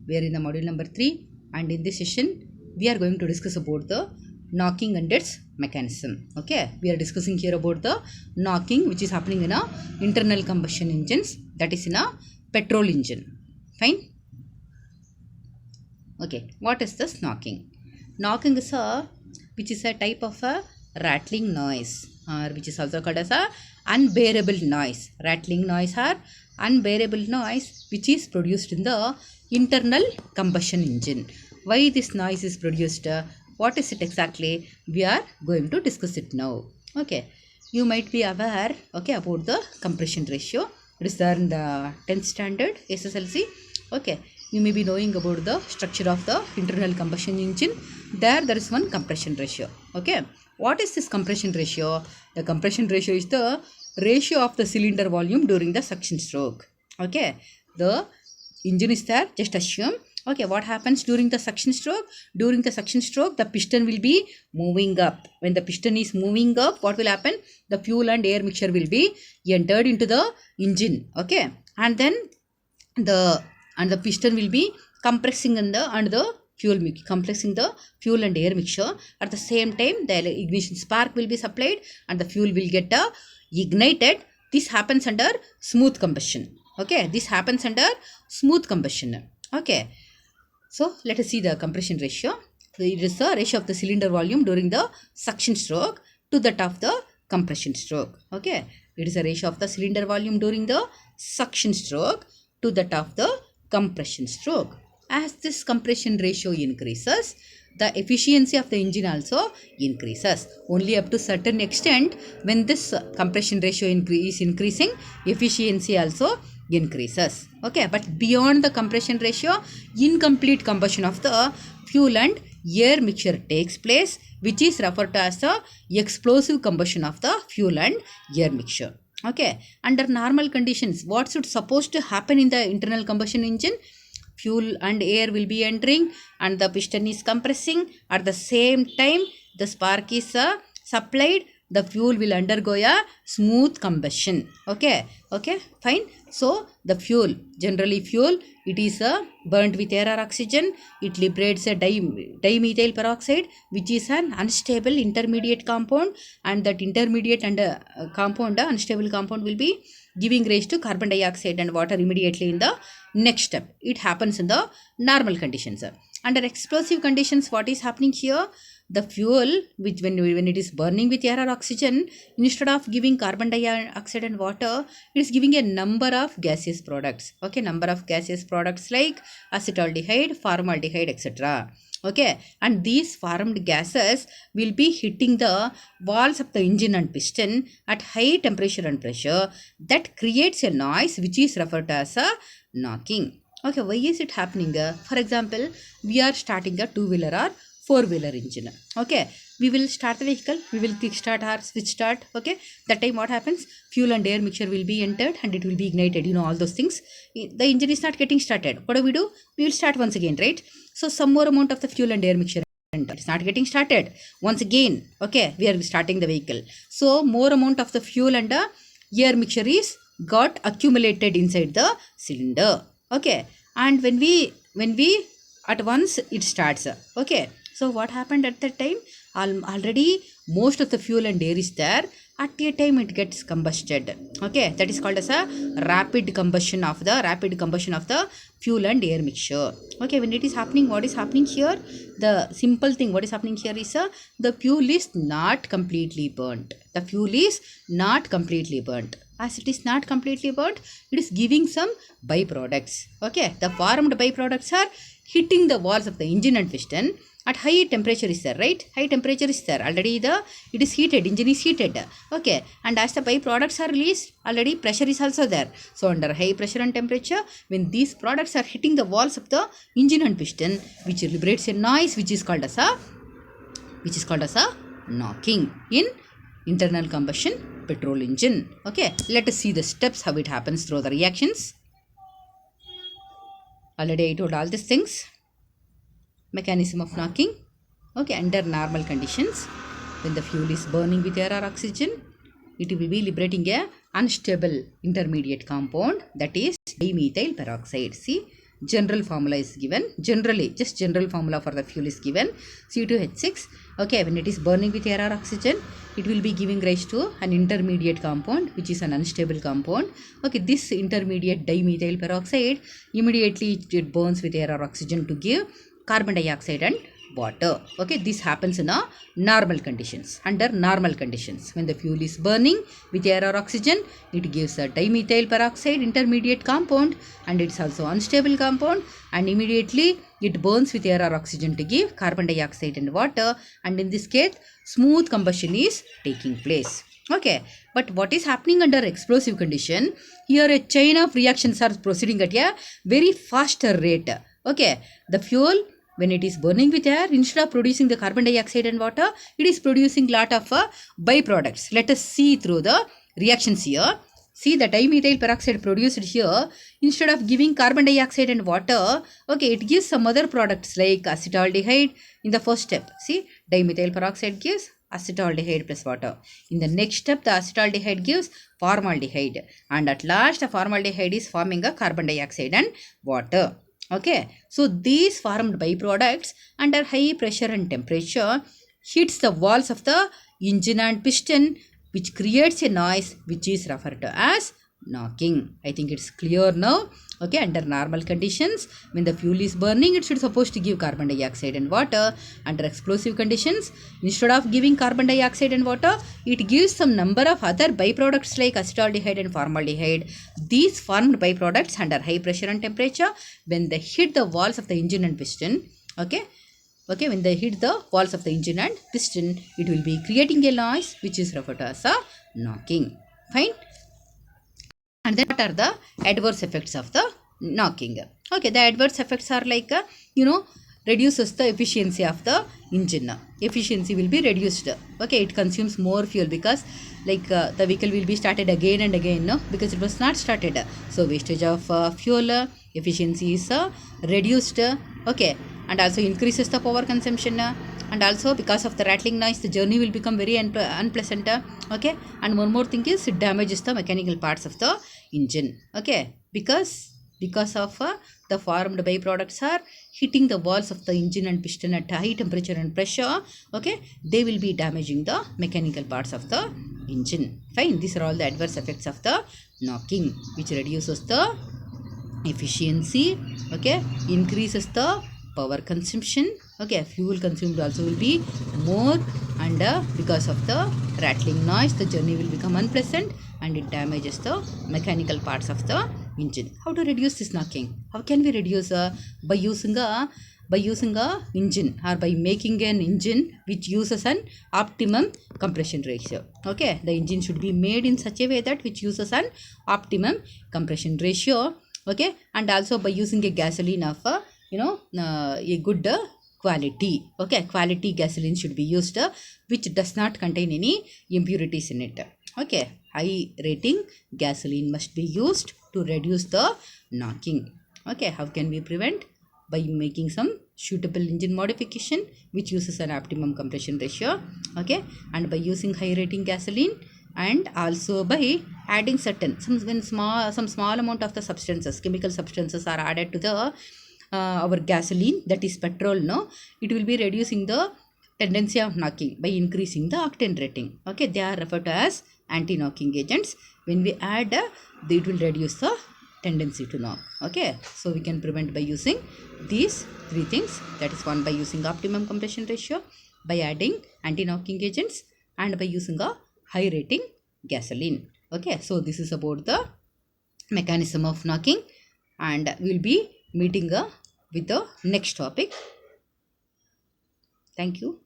We are in the module number 3, and in this session we are going to discuss about the knocking and its mechanism. Okay, we are discussing here about the knocking which is happening in a internal combustion engines, that is in a petrol engine. Fine. Okay, what is this knocking? Knocking is a type of a rattling noise, or which is also called as a unbearable noise. Rattling noise or unbearable noise which is produced in the internal combustion engine. Why this noise is produced? What is it exactly? We are going to discuss it now. Okay, you might be aware, okay, about the compression ratio. It is there in the 10th standard SSLC. Okay, you may be knowing about the structure of the internal combustion engine. There is one compression ratio. Okay, what is this compression ratio? The compression ratio is the ratio of the cylinder volume during the suction stroke. Okay, the engine is there, just assume. Okay, what happens during the suction stroke? During the suction stroke, the piston will be moving up. When the piston is moving up, what will happen? The fuel and air mixture will be entered into the engine. Okay, and then the piston will be compressing compressing the fuel and air mixture. At the same time, the ignition spark will be supplied and the fuel will get ignited. This happens under smooth combustion. Okay, this happens under smooth combustion. Okay, so let us see the compression ratio. So it is the ratio of the cylinder volume during the suction stroke to that of the compression stroke. Okay, it is a ratio of the cylinder volume during the suction stroke to that of the compression stroke. As this compression ratio increases, the efficiency of the engine also increases. Only up to certain extent, when this compression ratio is increasing, efficiency also increases. Okay, but beyond the compression ratio, incomplete combustion of the fuel and air mixture takes place, which is referred to as the explosive combustion of the fuel and air mixture. Okay, under normal conditions, what should supposed to happen in the internal combustion engine? Fuel and air will be entering and the piston is compressing. At the same time, the spark is supplied. The fuel will undergo a smooth combustion. Okay, fine. So the fuel, generally fuel, it is burnt with air or oxygen. It liberates a dimethyl peroxide, which is an unstable intermediate compound, and that intermediate and unstable compound will be giving rise to carbon dioxide and water immediately in the next step. It happens in the normal conditions. Under explosive conditions, what is happening here? The fuel, which when it is burning with air or oxygen, instead of giving carbon dioxide and water, it is giving a number of gaseous products. Okay, number of gaseous products like acetaldehyde, formaldehyde, etc. Okay, and these formed gases will be hitting the walls of the engine and piston at high temperature and pressure. That creates a noise which is referred to as a knocking. Okay, why is it happening? For example, we are starting a two-wheeler or four-wheeler engine. Okay, we will start the vehicle, we will kick start or switch start. Okay, that time what happens? Fuel and air mixture will be entered and it will be ignited, all those things. The engine is not getting started. What do? We will start once again, right? So some more amount of the fuel and air mixture, it's not getting started once again. Okay, we are starting the vehicle, so more amount of the fuel and air mixture is got accumulated inside the cylinder. Okay, and when we at once it starts. Okay, so what happened at that time? Already most of the fuel and air is there. At a time it gets combusted. Okay, that is called as a rapid combustion of the fuel and air mixture. Okay, when it is happening, what is happening here? The simple thing, what is happening here is the fuel is not completely burnt. The fuel is not completely burnt. As it is not completely burnt, it is giving some byproducts. Okay, the formed byproducts are hitting the walls of the engine and piston at high temperature is there, right? High temperature is there. Already it is heated, engine is heated. Okay, and as the byproducts are released, already pressure is also there. So under high pressure and temperature, when these products are hitting the walls of the engine and piston, which liberates a noise which is called as a knocking in internal combustion petrol engine. Okay, let us see the steps how it happens through the reactions. Already I told all these things. Mechanism of knocking. Okay, under normal conditions, when the fuel is burning with air or oxygen, it will be liberating a unstable intermediate compound, that is dimethyl peroxide. See, general formula is given. Generally, just general formula for the fuel is given. C2H6. Okay, when it is burning with air or oxygen, it will be giving rise to an intermediate compound, which is an unstable compound. Okay, this intermediate dimethyl peroxide, immediately it burns with air or oxygen to give carbon dioxide and water. Okay, this happens in a normal conditions. Under normal conditions, when the fuel is burning with air or oxygen, it gives a dimethyl peroxide intermediate compound, and it's also unstable compound, and immediately it burns with air or oxygen to give carbon dioxide and water, and in this case smooth combustion is taking place. Okay, but what is happening under explosive condition? Here a chain of reactions are proceeding at a very faster rate. Okay, the fuel, when it is burning with air, instead of producing the carbon dioxide and water, it is producing lot of byproducts. Let us see through the reactions here. See, the dimethyl peroxide produced here, instead of giving carbon dioxide and water, okay, it gives some other products like acetaldehyde in the first step. See, dimethyl peroxide gives acetaldehyde plus water. In the next step, the acetaldehyde gives formaldehyde, and at last the formaldehyde is forming a carbon dioxide and water. Okay, so these formed byproducts under high pressure and temperature hits the walls of the engine and piston, which creates a noise which is referred to as knocking. I think it's clear now. Okay, under normal conditions, when the fuel is burning, it should supposed to give carbon dioxide and water. Under explosive conditions, instead of giving carbon dioxide and water, it gives some number of other byproducts like acetaldehyde and formaldehyde. These formed byproducts under high pressure and temperature, when they hit the walls of the engine and piston, okay, when they hit the walls of the engine and piston, it will be creating a noise which is referred to as a knocking. Fine. And then what are the adverse effects of the knocking? Okay, the adverse effects are like, reduces the efficiency of the engine. Efficiency will be reduced. Okay, it consumes more fuel because the vehicle will be started again and again, no? Because it was not started. So wastage of fuel, efficiency is reduced. Okay, and also increases the power consumption. And also because of the rattling noise, the journey will become very unpleasant. Okay, and one more thing is it damages the mechanical parts of the engine. Okay, because of the formed byproducts are hitting the walls of the engine and piston at high temperature and pressure. Okay, they will be damaging the mechanical parts of the engine. Fine, these are all the adverse effects of the knocking, which reduces the efficiency. Okay, increases the power consumption. Okay, fuel consumed also will be more, and because of the rattling noise, the journey will become unpleasant, and it damages the mechanical parts of the engine. How to reduce this knocking? How can we reduce? By using a engine, or by making an engine which uses an optimum compression ratio. Okay, the engine should be made in such a way that which uses an optimum compression ratio. Okay, and also by using a gasoline of a good quality. Okay, quality gasoline should be used which does not contain any impurities in it. Okay, high rating gasoline must be used to reduce the knocking. Okay, how can we prevent? By making some suitable engine modification which uses an optimum compression ratio. Okay, and by using high rating gasoline, and also by adding some small amount of the substances, chemical substances are added to the our gasoline, that is petrol. No, it will be reducing the tendency of knocking by increasing the octane rating. Okay, they are referred to as anti-knocking agents. When we add, it will reduce the tendency to knock. Okay, so we can prevent by using these three things. That is, one, by using optimum compression ratio, by adding anti-knocking agents, and by using a high rating gasoline. Okay, so this is about the mechanism of knocking, and we will be meeting with the next topic. Thank you.